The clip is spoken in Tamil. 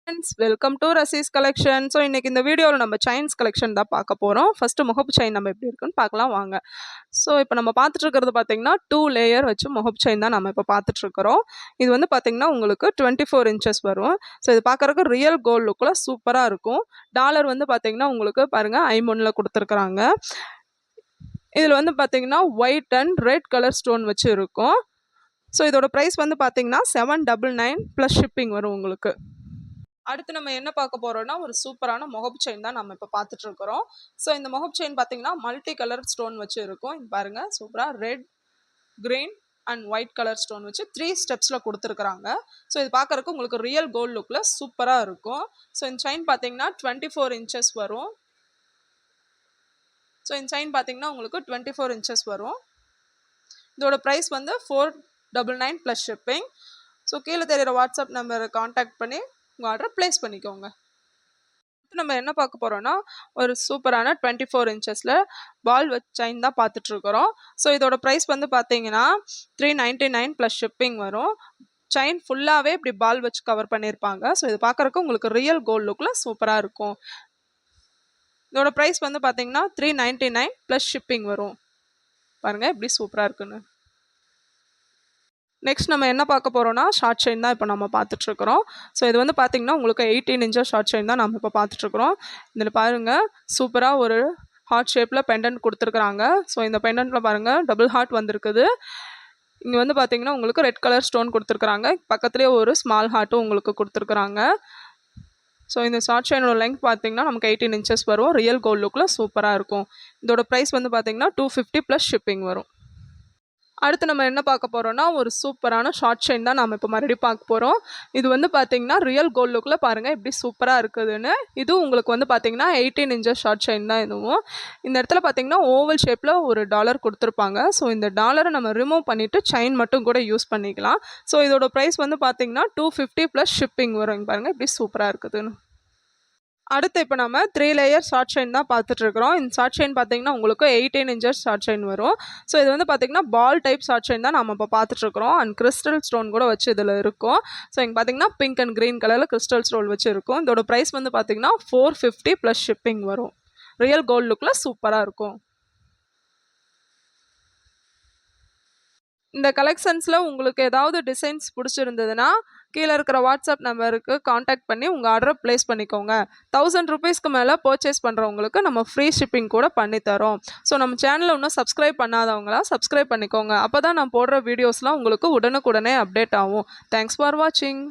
Friends, welcome to Rasi's collection. So இன்றைக்கி இந்த வீடியோவில் நம்ம செயின்ஸ் கலெக்ஷன் தான் பார்க்க போகிறோம். ஃபஸ்ட்டு முகப்பு செயின் நம்ம எப்படி இருக்குன்னு பார்க்கலாம் வாங்க. ஸோ இப்போ நம்ம பார்த்துட்ருக்கிறது பார்த்திங்கன்னா 2 லேயர் வச்சு முகப்பு செயின் தான் நம்ம இப்போ பார்த்துட்ருக்குறோம். இது வந்து பார்த்திங்கன்னா உங்களுக்கு 24 இன்ச்சஸ் வரும். ஸோ இது பார்க்குறதுக்கு ரியல் கோல்டு லுக்கில் சூப்பராக இருக்கும். டாலர் வந்து பார்த்திங்கன்னா உங்களுக்கு பாருங்கள் ஐம்பொன்னில் கொடுத்துருக்குறாங்க. இதில் வந்து பார்த்திங்கன்னா white and red colour stone வச்சு இருக்கும். ஸோ இதோட ப்ரைஸ் வந்து பார்த்திங்கன்னா 799 ப்ளஸ் ஷிப்பிங் வரும் உங்களுக்கு. அடுத்து நம்ம என்ன பார்க்க போகிறோம்னா ஒரு சூப்பரான முகப்பு செயின் தான் நம்ம இப்போ பார்த்துட்டு இருக்கிறோம். ஸோ இந்த முகப்பு செயின் பார்த்தீங்கன்னா மல்டி கலர் ஸ்டோன் வச்சு இருக்கும். இது பாருங்கள் சூப்பராக red, green and white colour stone வச்சு 3 ஸ்டெப்ஸில் கொடுத்துருக்குறாங்க. ஸோ இது பார்க்குறதுக்கு உங்களுக்கு ரியல் கோல்டு லுக்கில் சூப்பராக இருக்கும். ஸோ இந்த செயின் பார்த்தீங்கன்னா 24 இன்ச்சஸ் வரும். ஸோ இந்த செயின் பார்த்தீங்கன்னா உங்களுக்கு 24 இன்ச்சஸ் வரும். இதோட ப்ரைஸ் வந்து 499 ப்ளஸ் ஷிப்பிங். ஸோ கீழே தெரிகிற வாட்ஸ்அப் நம்பரை காண்டாக்ட் பண்ணி உங்கள் ஆர்டரை ப்ளேஸ் பண்ணிக்கோங்க. நம்ம என்ன பார்க்க போகிறோன்னா ஒரு சூப்பரான 24 இன்ச்சஸில் பால் வச்ச செயின் தான் பார்த்துட்ருக்குறோம். ஸோ இதோட ப்ரைஸ் வந்து பார்த்தீங்கன்னா 399 ப்ளஸ் ஷிப்பிங் வரும். செயின் ஃபுல்லாகவே இப்படி பால் வச்சு கவர் பண்ணியிருப்பாங்க. ஸோ இது பார்க்குறக்கு உங்களுக்கு ரியல் கோல்டு லுக்கில் சூப்பராக இருக்கும். இதோட ப்ரைஸ் வந்து பார்த்தீங்கன்னா 399 ப்ளஸ் ஷிப்பிங் வரும். பாருங்கள் எப்படி சூப்பராக இருக்குன்னு. நெக்ஸ்ட் நம்ம என்ன பார்க்க போகிறோம்னா ஷார்ட் செயின் தான் இப்போ நம்ம பார்த்துட்ருக்குறோம். ஸோ இது வந்து பார்த்திங்கன்னா உங்களுக்கு 18 இன்ச்சஸ் ஷார்ட் செயின் தான் நம்ம இப்போ பார்த்துட்ருக்குறோம். இதில் பாருங்கள் சூப்பராக ஒரு ஹார்ட் ஷேப்பில் பெண்டன்ட் கொடுத்துருக்குறாங்க. ஸோ இந்த பெண்டன்ட்டில் பாருங்கள் டபுள் ஹார்ட் வந்திருக்குது. இங்கே வந்து பார்த்திங்கன்னா உங்களுக்கு ரெட் கலர் ஸ்டோன் கொடுத்துருக்குறாங்க. பக்கத்துலேயே ஒரு ஸ்மால் ஹார்ட்டும் உங்களுக்கு கொடுத்துருக்குறாங்க. ஸோ இந்த ஷார்ட் செயினோட லெங்க் பார்த்திங்கன்னா நமக்கு 18 இன்ச்சஸ் வரும். ரியல் கோல்டு லுக்கில் சூப்பராக இருக்கும். இதோட ப்ரைஸ் வந்து பார்த்திங்கன்னா 250 ப்ளஸ் ஷிப்பிங் வரும். அடுத்து நம்ம என்ன பார்க்க போகிறோம்னா ஒரு சூப்பரான ஷார்ட் செயின் தான் நம்ம இப்போ மறுபடியும் பார்க்க போகிறோம். இது வந்து பார்த்திங்கன்னா ரியல் கோல்டு லுக்கில் பாருங்கள் எப்படி சூப்பராக இருக்குதுன்னு. இது உங்களுக்கு வந்து பார்த்திங்கன்னா 18 இன்ச்சஸ் ஷார்ட் செயின் தான் இதுவும். இந்த இடத்துல பார்த்திங்கன்னா ஓவல் ஷேப்பில் ஒரு டாலர் கொடுத்துருப்பாங்க. ஸோ இந்த டாலரை நம்ம ரிமூவ் பண்ணிவிட்டு செயின் மட்டும் கூட யூஸ் பண்ணிக்கலாம். ஸோ இதோட ப்ரைஸ் வந்து பார்த்திங்கன்னா 250 ப்ளஸ் ஷிப்பிங் வரும். இங்கே பாருங்கள் எப்படி சூப்பராக இருக்குதுன்னு. அடுத்து இப்போ நம்ம 3 லேயர் ஷார்ட் செயின் தான் பார்த்துட்ருக்குறோம். இந்த ஷார்ட் செயின் பார்த்திங்கன்னா உங்களுக்கு 18 இன்ச்சஸ் ஷார்ட் செயின் வரும். ஸோ இது வந்து பார்த்திங்கன்னா பால் டைப் ஷார்ட் செயின் தான் நம்ம இப்போ பார்த்துட்ருக்குறோம். அண்ட் கிறிஸ்டல் ஸ்டோன் கூட வச்சு இதில் இருக்கும். ஸோ இங்கே பார்த்திங்கன்னா பிங்க் அண்ட் க்ரீன் கலரில் கிறிஸ்டல் ஸ்டோன் வச்சு இருக்கும். இதோட ப்ரைஸ் வந்து பார்த்திங்கன்னா 450 ப்ளஸ் ஷிப்பிங் வரும். ரியல் கோல்டு லுக்கில் சூப்பராக இருக்கும். இந்த கலெக்ஷன்ஸில் உங்களுக்கு ஏதாவது டிசைன்ஸ் பிடிச்சிருந்ததுன்னா கீழே இருக்கிற வாட்ஸ்அப் நம்பருக்கு காண்டாக்ட் பண்ணி உங்கள் ஆர்டரை ப்ளேஸ் பண்ணிக்கோங்க. 1000 ருபீஸ்க்கு மேலே பர்ச்சேஸ் பண்ணுறவங்களுக்கு நம்ம ஃப்ரீ ஷிப்பிங் கூட பண்ணித்தரோம். ஸோ நம்ம சேனலை இன்னும் சப்ஸ்கிரைப் பண்ணாதவங்களாம் சப்ஸ்கிரைப் பண்ணிக்கோங்க. அப்போ தான் நான் போடுற வீடியோஸ்லாம் உங்களுக்கு உடனுக்குடனே அப்டேட் ஆகும். தேங்க்ஸ் ஃபார் வாட்சிங்.